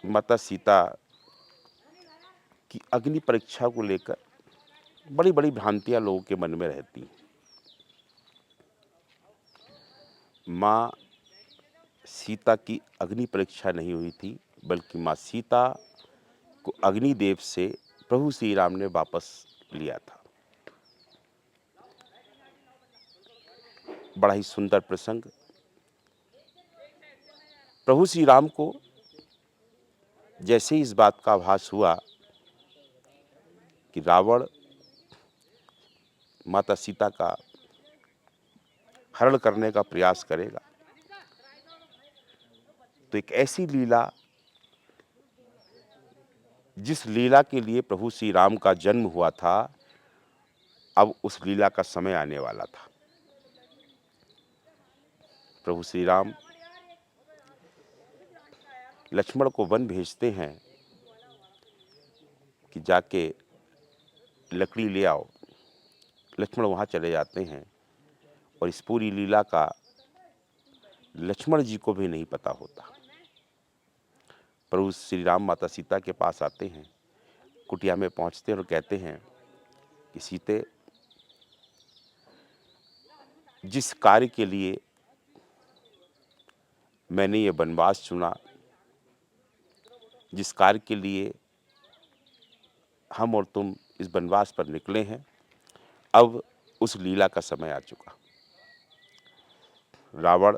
माता सीता की अग्नि परीक्षा को लेकर बड़ी-बड़ी भ्रांतियाँ लोगों के मन में रहती हैं। माँ सीता की अग्नि परीक्षा नहीं हुई थी, बल्कि माँ सीता को अग्निदेव से प्रभु श्री राम ने वापस लिया था। बड़ा ही सुंदर प्रसंग। प्रभु श्री राम को जैसे ही इस बात का आभास हुआ कि रावण माता सीता का हरण करने का प्रयास करेगा, तो एक ऐसी लीला, जिस लीला के लिए प्रभु श्री राम का जन्म हुआ था, अब उस लीला का समय आने वाला था। प्रभु श्री राम लक्ष्मण को वन भेजते हैं कि जाके लकड़ी ले आओ। लक्ष्मण वहाँ चले जाते हैं और इस पूरी लीला का लक्ष्मण जी को भी नहीं पता होता। प्रभु श्री राम माता सीता के पास आते हैं, कुटिया में पहुँचते हैं और कहते हैं कि सीते, जिस कार्य के लिए मैंने ये वनवास चुना, जिस कार्य के लिए हम और तुम इस वनवास पर निकले हैं, अब उस लीला का समय आ चुका। रावण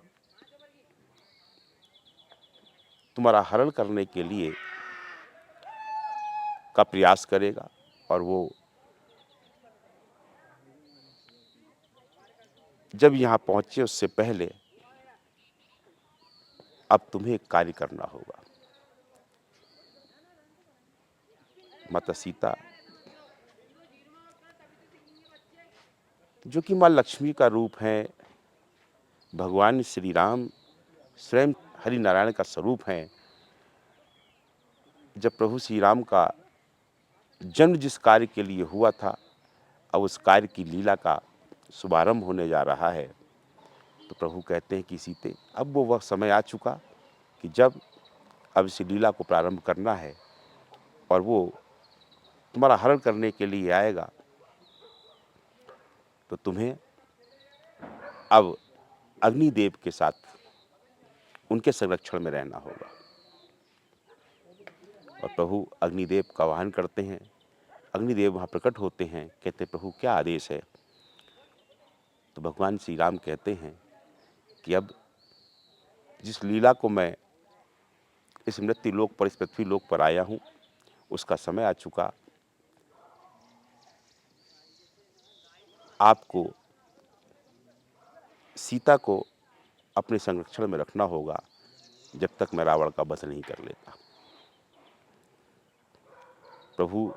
तुम्हारा हरण करने के लिए का प्रयास करेगा और वो जब यहाँ पहुंचे उससे पहले अब तुम्हें एक कार्य करना होगा। माता सीता, जो कि माँ लक्ष्मी का रूप है, भगवान श्री राम स्वयं हरि नारायण का स्वरूप हैं, जब प्रभु श्री राम का जन्म जिस कार्य के लिए हुआ था, अब उस कार्य की लीला का शुभारंभ होने जा रहा है, तो प्रभु कहते हैं कि सीते, अब वो वह समय आ चुका कि जब अब इस लीला को प्रारंभ करना है और वो तुम्हारा हरण करने के लिए आएगा, तो तुम्हें अब अग्निदेव के साथ उनके संरक्षण में रहना होगा। और प्रभु अग्निदेव का वाहन करते हैं। अग्निदेव वहाँ प्रकट होते हैं, कहते प्रभु क्या आदेश है? तो भगवान श्री राम कहते हैं कि अब जिस लीला को मैं इस मृत्यु लोक पर, इस पृथ्वी लोक पर आया हूँ, उसका समय आ चुका। आपको सीता को अपने संरक्षण में रखना होगा जब तक मैं रावण का वध नहीं कर लेता। प्रभु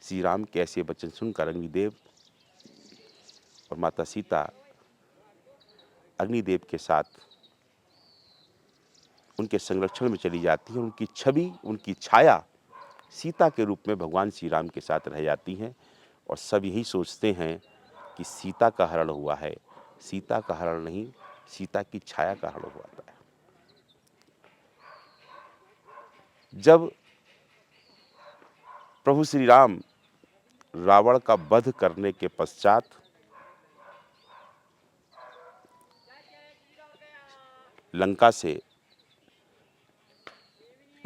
श्री राम के ऐसे वचन सुनकर अग्निदेव और माता सीता अग्निदेव के साथ उनके संरक्षण में चली जाती हैं। उनकी छवि, उनकी छाया सीता के रूप में भगवान श्री राम के साथ रह जाती हैं और सब यही सोचते हैं कि सीता का हरण हुआ है। सीता का हरण नहीं, सीता की छाया का हरण हुआ था। जब प्रभु श्री राम रावण का वध करने के पश्चात लंका से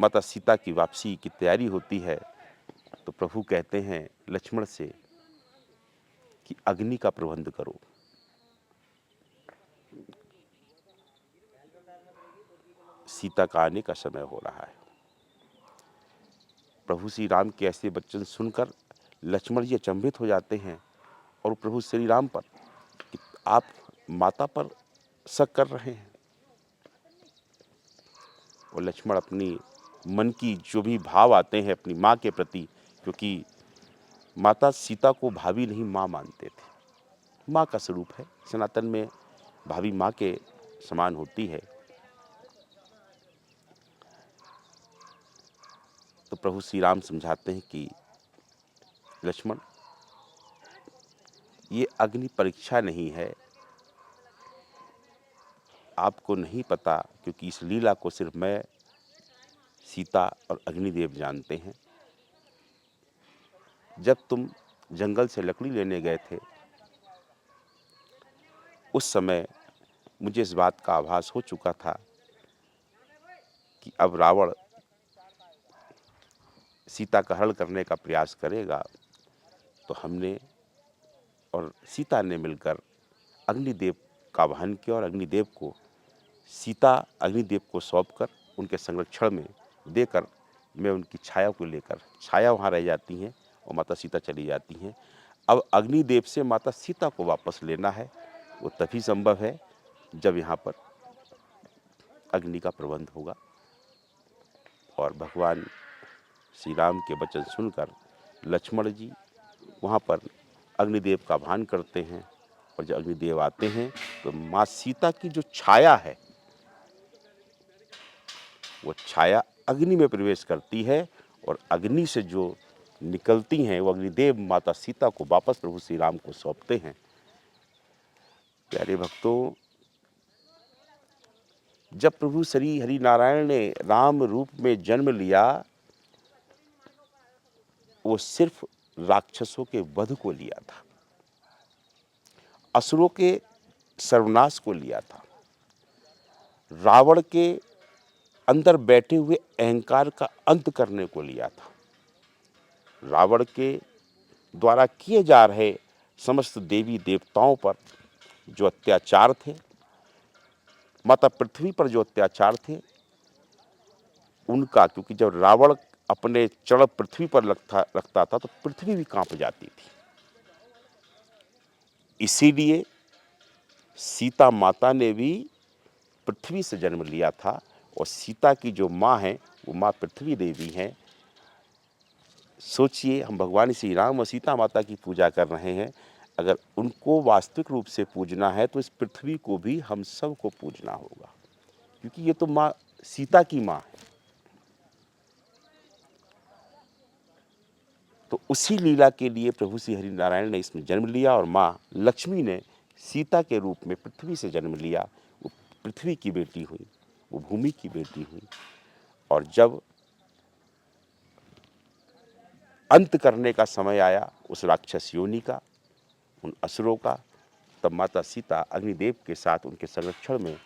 माता सीता की वापसी की तैयारी होती है, तो प्रभु कहते हैं लक्ष्मण से कि अग्नि का प्रबंध करो। सीता का आने का समय हो रहा है। प्रभु श्री राम के ऐसे वचन सुनकर लक्ष्मण जी अचंभित हो जाते हैं और प्रभु श्री राम पर कि आप माता पर शक कर रहे हैं। और लक्ष्मण अपनी मन की जो भी भाव आते हैं अपनी माँ के प्रति, क्योंकि माता सीता को भाभी नहीं माँ मानते थे। माँ का स्वरूप है, सनातन में भाभी माँ के समान होती है। तो प्रभु श्री राम समझाते हैं कि लक्ष्मण, ये अग्नि परीक्षा नहीं है, आपको नहीं पता, क्योंकि इस लीला को सिर्फ मैं सीता और अग्निदेव जानते हैं। जब तुम जंगल से लकड़ी लेने गए थे, उस समय मुझे इस बात का आभास हो चुका था कि अब रावण सीता का हरण करने का प्रयास करेगा। तो हमने और सीता ने मिलकर अग्निदेव का आह्वान किया और अग्निदेव को सीता अग्निदेव को सौंपकर उनके संरक्षण में देकर मैं उनकी छाया को लेकर, छाया वहाँ रह जाती हैं और माता सीता चली जाती हैं। अब अग्निदेव से माता सीता को वापस लेना है, वो तभी संभव है जब यहाँ पर अग्नि का प्रबंध होगा। और भगवान श्री राम के वचन सुनकर लक्ष्मण जी वहाँ पर अग्निदेव का आह्वान करते हैं और जब अग्निदेव आते हैं तो माँ सीता की जो छाया है वो छाया अग्नि में प्रवेश करती है और अग्नि से जो निकलती हैं वो अग्निदेव माता सीता को वापस प्रभु श्री राम को सौंपते हैं। प्यारे भक्तों, जब प्रभु श्री हरि नारायण ने राम रूप में जन्म लिया, वो सिर्फ राक्षसों के वध को लिया था, असुरों के सर्वनाश को लिया था, रावण के अंदर बैठे हुए अहंकार का अंत करने को लिया था। रावण के द्वारा किए जा रहे समस्त देवी देवताओं पर जो अत्याचार थे, माता पृथ्वी पर जो अत्याचार थे, उनका, क्योंकि जब रावण अपने चढ़ पृथ्वी पर रखता था तो पृथ्वी भी कांप जाती थी। इसीलिए सीता माता ने भी पृथ्वी से जन्म लिया था और सीता की जो माँ है वो माँ पृथ्वी देवी हैं। सोचिए, हम भगवान श्री राम और सीता माता की पूजा कर रहे हैं, अगर उनको वास्तविक रूप से पूजना है तो इस पृथ्वी को भी हम सब को पूजना होगा, क्योंकि ये तो माँ सीता की माँ है। तो उसी लीला के लिए प्रभु श्री हरि नारायण ने इसमें जन्म लिया और माँ लक्ष्मी ने सीता के रूप में पृथ्वी से जन्म लिया। वो पृथ्वी की बेटी हुई, वो भूमि की बेटी हुई। और जब अंत करने का समय आया उस राक्षस योनि का, उन असुरों का, तब माता सीता अग्निदेव के साथ उनके संरक्षण में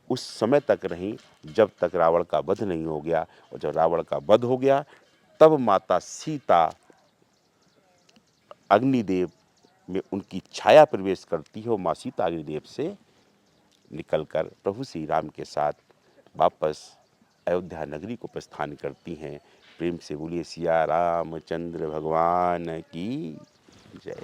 उस समय तक रहीं जब तक रावण का वध नहीं हो गया। और जब रावण का वध हो गया तब माता सीता अग्निदेव में उनकी छाया प्रवेश करती है और माँ सीता अग्निदेव से निकलकर प्रभु श्री राम के साथ वापस अयोध्या नगरी को प्रस्थान करती हैं। प्रेम से बोलिए सिया रामचंद्र भगवान की जय।